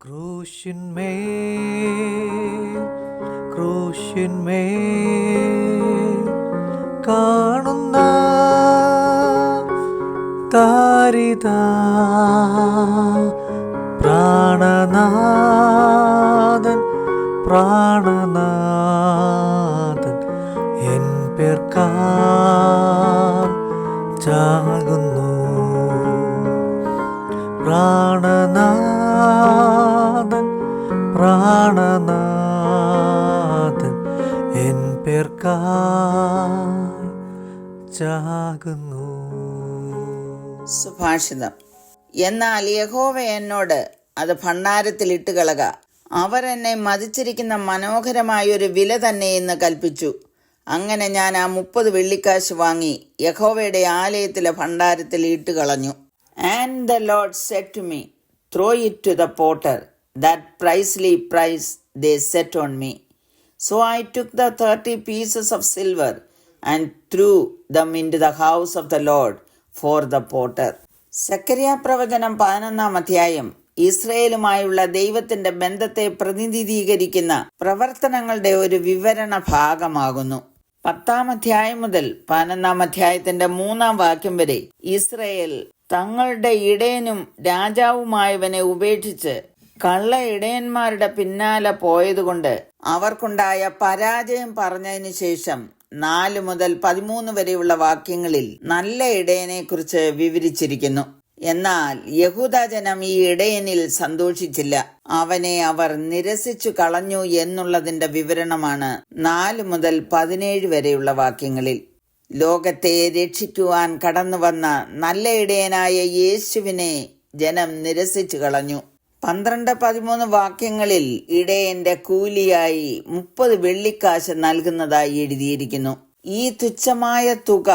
ക്രൂശിന്മേൽ കാണുന്ന താരിതാ പ്രാണനാഥൻ എൻ പേർക്കായി ചാകുന്നു. പ്രാണനാഥൻ എൻ പേർക്കായി ചാകുന്നു. സുഭാഷിതം. എന്നാൽ യഹോവ എന്നോട്, അത് ഭണ്ഡാരത്തിൽ ഇട്ടുകളക, അവർ എന്നെ മതിച്ചിരിക്കുന്ന മനോഹരമായൊരു വില തന്നെ എന്ന് കൽപ്പിച്ചു. അങ്ങനെ ഞാൻ ആ 30 വെള്ളിക്കാശ് വാങ്ങി യഹോവയുടെ ആലയത്തിലെ ഭണ്ഡാരത്തിൽ ഇട്ടുകളഞ്ഞു. And the lord said to me, throw it to the potter, that pricely price they set on me. So I took the 30 pieces of silver and threw them into the house of the Lord for the potter. സക്കറിയ പ്രവചനം 11-ാം അധ്യായം ഇസ്രയേലുമായുള്ള ദൈവത്തിന്റെ ബന്ധത്തെ പ്രതിനിധീകരിക്കുന്ന പ്രവർത്തനങ്ങളുടെ ഒരു വിവരണ ഭാഗമാകുന്നു. 10-ാം അധ്യായം മുതൽ 11-ാം അധ്യായത്തിന്റെ 3-ാം വാക്യം വരെ ഇസ്രയേൽ തങ്ങളുടെ ഇടയനും രാജാവുമായവനെ ഉപേക്ഷിച്ച് കള്ള ഇടയന്മാരുടെ പിന്നാലെ പോയതുകൊണ്ട് അവർക്കുണ്ടായ പരാജയം പറഞ്ഞതിന് ശേഷം 4 മുതൽ 13 വരെയുള്ള വാക്യങ്ങളിൽ നല്ല ഇടയനെ കുറിച്ച് വിവരിച്ചിരിക്കുന്നു. എന്നാൽ യഹൂദ ജനം ഈ ഇടയനിൽ സന്തോഷിച്ചില്ല. അവനെ അവർ നിരസിച്ചു കളഞ്ഞു എന്നുള്ളതിന്റെ വിവരണമാണ് 4 മുതൽ 17 വരെയുള്ള വാക്യങ്ങളിൽ. ലോകത്തെ രക്ഷിക്കുവാൻ കടന്നു വന്ന നല്ല ഇടയനായ യേശുവിനെ ജനം നിരസിച്ചു കളഞ്ഞു. 12-13 വാക്യങ്ങളിൽ ഇടയന്റെ കൂലിയായി 30 വെള്ളിക്കാശ് നൽകുന്നതായി എഴുതിയിരിക്കുന്നു. ഈ തുച്ഛമായ തുക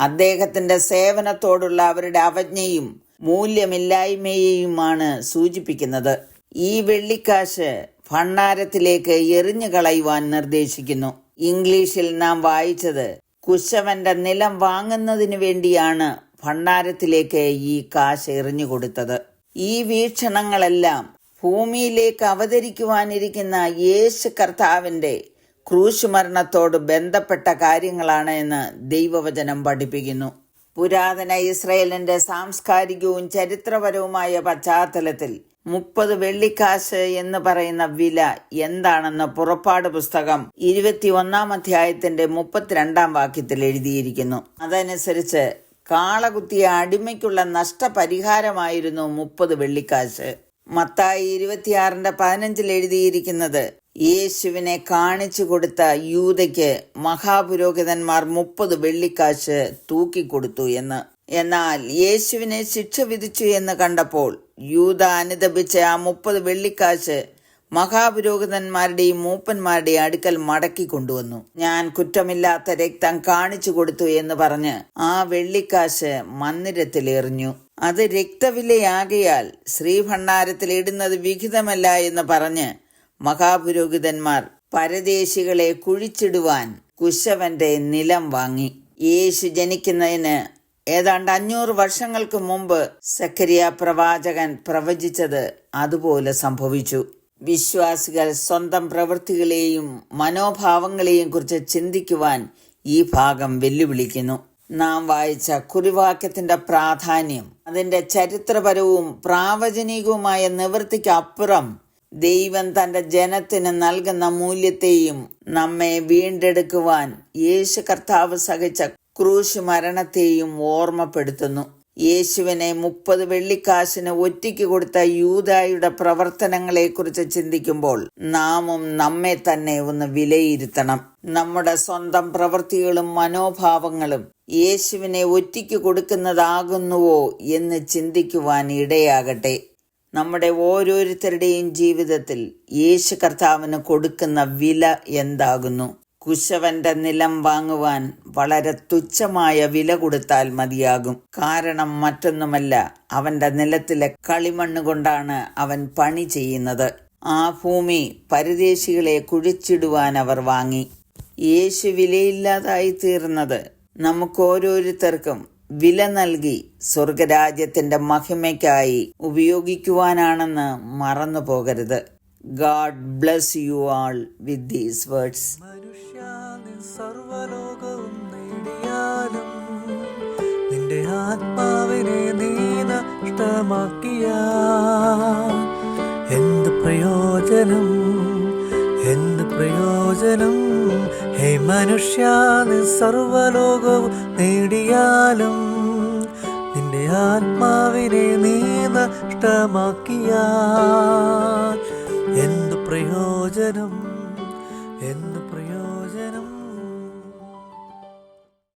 അദ്ദേഹത്തിന്റെ സേവനത്തോടുള്ള അവരുടെ അവജ്ഞയും മൂല്യമില്ലായ്മയെയുമാണ് സൂചിപ്പിക്കുന്നത്. ഈ വെള്ളിക്കാശ് ഭണ്ഡാരത്തിലേക്ക് എറിഞ്ഞു കളയുവാൻ നിർദ്ദേശിക്കുന്നു. ഇംഗ്ലീഷിൽ നാം വായിച്ചത്, കുശവന്റെ നിലം വാങ്ങുന്നതിന് വേണ്ടിയാണ് ഭണ്ഡാരത്തിലേക്ക് ഈ കാശ് എറിഞ്ഞു കൊടുത്തത്. ഈ വീക്ഷണങ്ങളെല്ലാം ഭൂമിയിലേക്ക് അവതരിക്കുവാനിരിക്കുന്ന യേശു കർത്താവിന്റെ ക്രൂശ് മരണത്തോട് ബന്ധപ്പെട്ട കാര്യങ്ങളാണ് എന്ന് ദൈവവചനം പഠിപ്പിക്കുന്നു. പുരാതന ഇസ്രയേലിന്റെ സാംസ്കാരികവും ചരിത്രപരവുമായ പശ്ചാത്തലത്തിൽ 30 വെള്ളിക്കാശ് എന്ന് പറയുന്ന വില എന്താണെന്ന് പുറപ്പാട് പുസ്തകം 21-ാം അധ്യായത്തിന്റെ 32-ാം വാക്യത്തിൽ എഴുതിയിരിക്കുന്നു. അതനുസരിച്ച് കാളകുത്തിയ അടിമയ്ക്കുള്ള നഷ്ടപരിഹാരമായിരുന്നു 30 വെള്ളിക്കാശ്. മത്തായി 26-15 എഴുതിയിരിക്കുന്നത്, യേശുവിനെ കാണിച്ചു കൊടുത്ത യൂദയ്ക്ക് മഹാപുരോഹിതന്മാർ 30 വെള്ളിക്കാശ് തൂക്കിക്കൊടുത്തു എന്ന്. എന്നാൽ യേശുവിനെ ശിക്ഷ വിധിച്ചു എന്ന് കണ്ടപ്പോൾ യൂദ അനുതപിച്ച ആ 30 വെള്ളിക്കാശ് മഹാപുരോഹിതന്മാരുടെയും മൂപ്പന്മാരുടെയും അടുക്കൽ മടക്കി കൊണ്ടുവന്നു. ഞാൻ കുറ്റമില്ലാത്ത രക്തം കാണിച്ചു കൊടുത്തു എന്ന് പറഞ്ഞ് ആ വെള്ളിക്കാശ് മന്ദിരത്തിൽ എറിഞ്ഞു. അത് രക്തവിലയാകയാൽ ശ്രീഭണ്ഡാരത്തിൽ ഇടുന്നത് വിഹിതമല്ല എന്ന് പറഞ്ഞ് മഹാപുരോഹിതന്മാർ പരദേശികളെ കുഴിച്ചിടുവാൻ കുശവന്റെ നിലം വാങ്ങി. യേശു ജനിക്കുന്നതിന് ഏതാണ്ട് 500 വർഷങ്ങൾക്ക് മുമ്പ് സക്കറിയ പ്രവാചകൻ പ്രവചിച്ചത് അതുപോലെ സംഭവിച്ചു. വിശ്വാസികൾ സ്വന്തം പ്രവൃത്തികളെയും മനോഭാവങ്ങളെയും കുറിച്ച് ചിന്തിക്കുവാൻ ഈ ഭാഗം വെല്ലുവിളിക്കുന്നു. നാം വായിച്ച കുറിവാക്യത്തിന്റെ പ്രാധാന്യം അതിന്റെ ചരിത്രപരവും പ്രാവചനികവുമായ നിവൃത്തിക്ക് അപ്പുറം ദൈവം തന്റെ ജനത്തിന് നൽകുന്ന മൂല്യത്തെയും നമ്മെ വീണ്ടെടുക്കുവാൻ യേശു കർത്താവ് സഹിച്ച ക്രൂശ് മരണത്തെയും ഓർമ്മപ്പെടുത്തുന്നു. യേശുവിനെ 30 വെള്ളിക്കാശിന് ഒറ്റയ്ക്ക് കൊടുത്ത യൂദായുടെ പ്രവർത്തനങ്ങളെക്കുറിച്ച് ചിന്തിക്കുമ്പോൾ നാമും നമ്മെ തന്നെ ഒന്ന് വിലയിരുത്തണം. നമ്മുടെ സ്വന്തം പ്രവൃത്തികളും മനോഭാവങ്ങളും യേശുവിനെ ഒറ്റയ്ക്ക് കൊടുക്കുന്നതാകുന്നുവോ എന്ന് ചിന്തിക്കുവാൻ ഇടയാകട്ടെ. നമ്മുടെ ഓരോരുത്തരുടെയും ജീവിതത്തിൽ യേശു കർത്താവിന് കൊടുക്കുന്ന വില എന്താകുന്നു? കുശവന്റെ നിലം വാങ്ങുവാൻ വളരെ തുച്ഛമായ വില കൊടുത്താൽ മതിയാകും. കാരണം മറ്റൊന്നുമല്ല, അവന്റെ നിലത്തിലെ കളിമണ്ണ് കൊണ്ടാണ് അവൻ പണി ചെയ്യുന്നത്. ആ ഭൂമി പരദേശികളെ കുഴിച്ചിടുവാൻ അവർ വാങ്ങി. യേശു വിലയില്ലാതായി തീർന്നത് നമുക്ക് ഓരോരുത്തർക്കും വില നൽകി സ്വർഗരാജ്യത്തിൻ്റെ മഹിമയ്ക്കായി ഉപയോഗിക്കുവാനാണെന്ന് മറന്നു പോകരുത്. God bless you all with these words. മനുഷ്യാനിൻ സർവ്വലോകവും നേടിയാലും നിന്റെ ആത്മാവിനെ നീ നഷ്ടമാക്കിയാൽ എന്ത് പ്രയോജനം, എന്ത് പ്രയോജനം? ഹേ മനുഷ്യാ, നീ സർവ്വലോകവും നേടിയാലും നിന്റെ ആത്മാവിനെ നീ നഷ്ടമാക്കിയാൽ എന്ത് പ്രയോജനം, എന്ത്